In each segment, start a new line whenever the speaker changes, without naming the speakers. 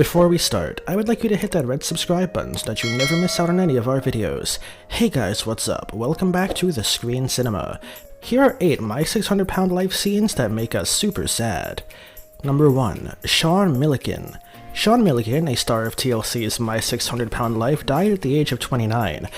Before we start, I would like you to hit that red subscribe button so that you never miss out on any of our videos. Hey guys, what's up? Welcome back to The Screen Cinema. Here are 8 My 600 Pound Life scenes that make us super sad. Number 1. Sean Milligan. Sean Milligan, a star of TLC's My 600 Pound Life, died at the age of 29.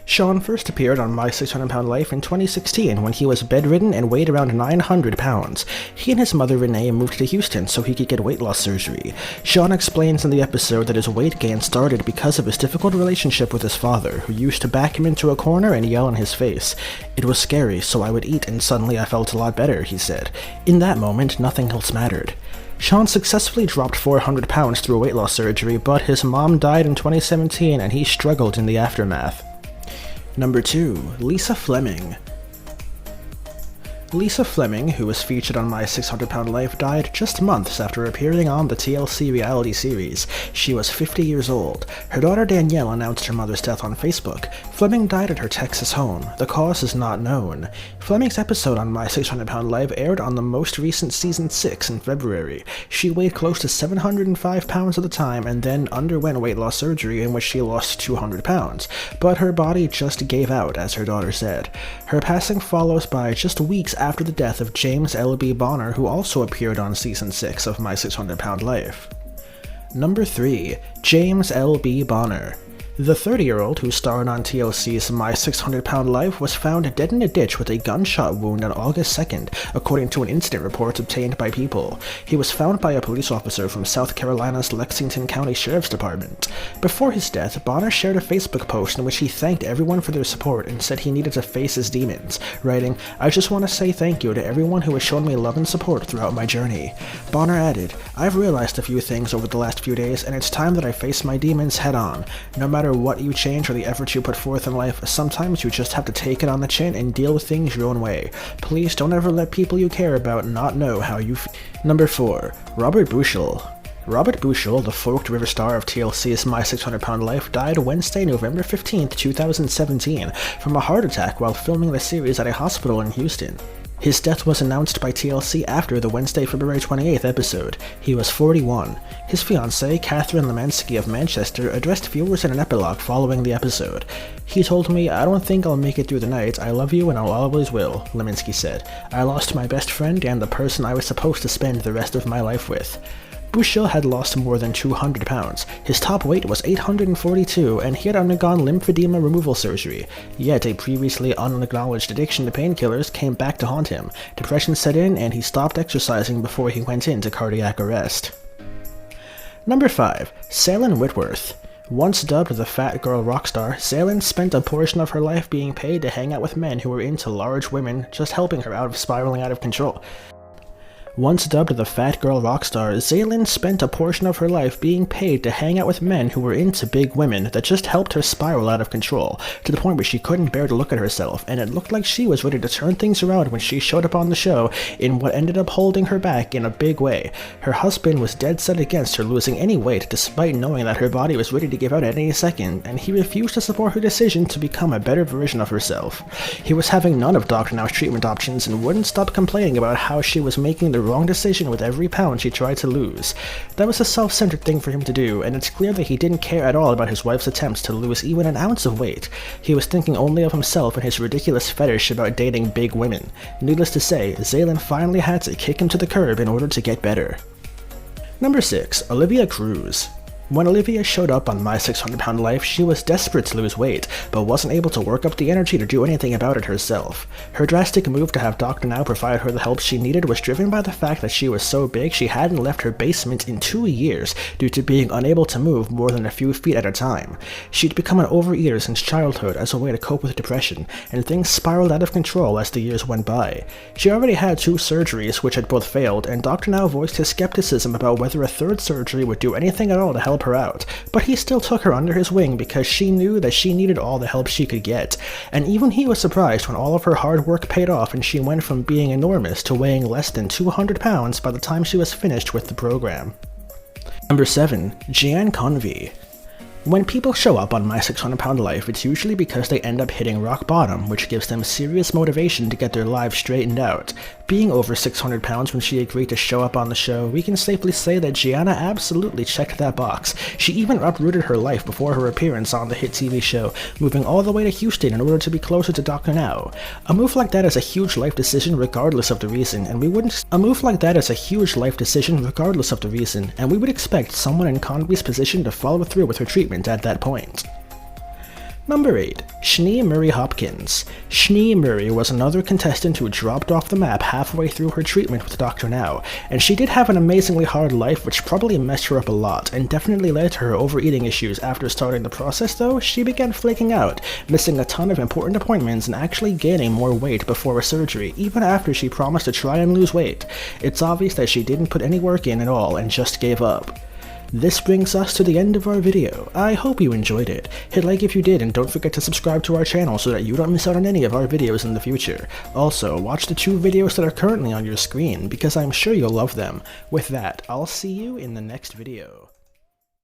Sean first appeared on My 600 Pound Life in 2016 when he was bedridden and weighed around 900 pounds. He and his mother Renee moved to Houston so he could get weight loss surgery. Sean explains in the episode that his weight gain started because of his difficult relationship with his father, who used to back him into a corner and yell in his face. It was scary, so I would eat and suddenly I felt a lot better, he said. In that moment, nothing else mattered. Sean successfully dropped 400 pounds through weight loss surgery, but his mom died in 2017 and he struggled in the aftermath. Number 2. Lisa Fleming. Lisa Fleming, who was featured on My 600 Pound Life, died just months after appearing on the TLC reality series. She was 50 years old. Her daughter Danielle announced her mother's death on Facebook. Fleming died at her Texas home. The cause is not known. Fleming's episode on My 600 Pound Life aired on the most recent season 6 in February. She weighed close to 705 pounds at the time and then underwent weight loss surgery in which she lost 200 pounds. But her body just gave out, as her daughter said. Her passing follows by just weeks after the death of James L.B. Bonner, who also appeared on Season 6 of My 600 Pound Life. Number 3. James L.B. Bonner. The 30-year-old who starred on TLC's My 600 Pound Life was found dead in a ditch with a gunshot wound on August 2nd, according to an incident report obtained by People. He was found by a police officer from South Carolina's Lexington County Sheriff's Department. Before his death, Bonner shared a Facebook post in which he thanked everyone for their support and said he needed to face his demons, writing, "I just want to say thank you to everyone who has shown me love and support throughout my journey." Bonner added, "I've realized a few things over the last few days, and it's time that I face my demons head on. No matter what you change or the effort you put forth in life, sometimes you just have to take it on the chin and deal with things your own way. Please don't ever let people you care about not know how you feel." Number 4. Robert Bushell. Robert Bushell, the Forked River star of TLC's My 600 Pound Life, died Wednesday, November 15, 2017, from a heart attack while filming the series at a hospital in Houston. His death was announced by TLC after the Wednesday, February 28th episode. He was 41. His fiancée, Catherine Lemansky of Manchester, addressed viewers in an epilogue following the episode. "He told me, 'I don't think I'll make it through the night. I love you and I'll always will,'" Lemansky said. "I lost my best friend and the person I was supposed to spend the rest of my life with." Bushell had lost more than 200 pounds. His top weight was 842, and he had undergone lymphedema removal surgery. Yet a previously unacknowledged addiction to painkillers came back to haunt him. Depression set in, and he stopped exercising before he went into cardiac arrest. Number 5. Salen Whitworth. Once dubbed the Fat Girl Rockstar, Salen spent a portion of her life being paid to hang out with men who were into large women, just helping her out of spiraling out of control. Once dubbed the Fat Girl Rockstar, Salen spent a portion of her life being paid to hang out with men who were into big women that just helped her spiral out of control, to the point where she couldn't bear to look at herself, and it looked like she was ready to turn things around when she showed up on the show in what ended up holding her back in a big way. Her husband was dead set against her losing any weight despite knowing that her body was ready to give out at any second, and he refused to support her decision to become a better version of herself. He was having none of Dr. Now's treatment options and wouldn't stop complaining about how she was making the wrong decision with every pound she tried to lose. That was a self-centered thing for him to do, and it's clear that he didn't care at all about his wife's attempts to lose even an ounce of weight. He was thinking only of himself and his ridiculous fetish about dating big women. Needless to say, Salen finally had to kick him to the curb in order to get better. Number 6. Olivia Cruz. When Olivia showed up on My 600 Pound Life, she was desperate to lose weight, but wasn't able to work up the energy to do anything about it herself. Her drastic move to have Dr. Now provide her the help she needed was driven by the fact that she was so big she hadn't left her basement in 2 years due to being unable to move more than a few feet at a time. She'd become an overeater since childhood as a way to cope with depression, and things spiraled out of control as the years went by. She already had 2 surgeries which had both failed, and Dr. Now voiced his skepticism about whether a 3rd surgery would do anything at all to help her out, but he still took her under his wing because she knew that she needed all the help she could get, and even he was surprised when all of her hard work paid off and she went from being enormous to weighing less than 200 pounds by the time she was finished with the program. Number 7. Jeanne Convey. When people show up on My 600 Pound Life, it's usually because they end up hitting rock bottom, which gives them serious motivation to get their lives straightened out. Being over 600 pounds when she agreed to show up on the show, we can safely say that Gianna absolutely checked that box. She even uprooted her life before her appearance on the hit TV show, moving all the way to Houston in order to be closer to Dr. Now. A move like that is a huge life decision regardless of the reason, and we would expect someone in Conby's position to follow through with her treatment at that point. Number 8. Schnee Murray Hopkins. Schnee Murray was another contestant who dropped off the map halfway through her treatment with Dr. Now, and she did have an amazingly hard life which probably messed her up a lot, and definitely led to her overeating issues. After starting the process though, she began flaking out, missing a ton of important appointments and actually gaining more weight before a surgery, even after she promised to try and lose weight. It's obvious that she didn't put any work in at all and just gave up. This brings us to the end of our video. I hope you enjoyed it. Hit like if you did, and don't forget to subscribe to our channel so that you don't miss out on any of our videos in the future. Also, watch the 2 videos that are currently on your screen, because I'm sure you'll love them. With that, I'll see you in the next video.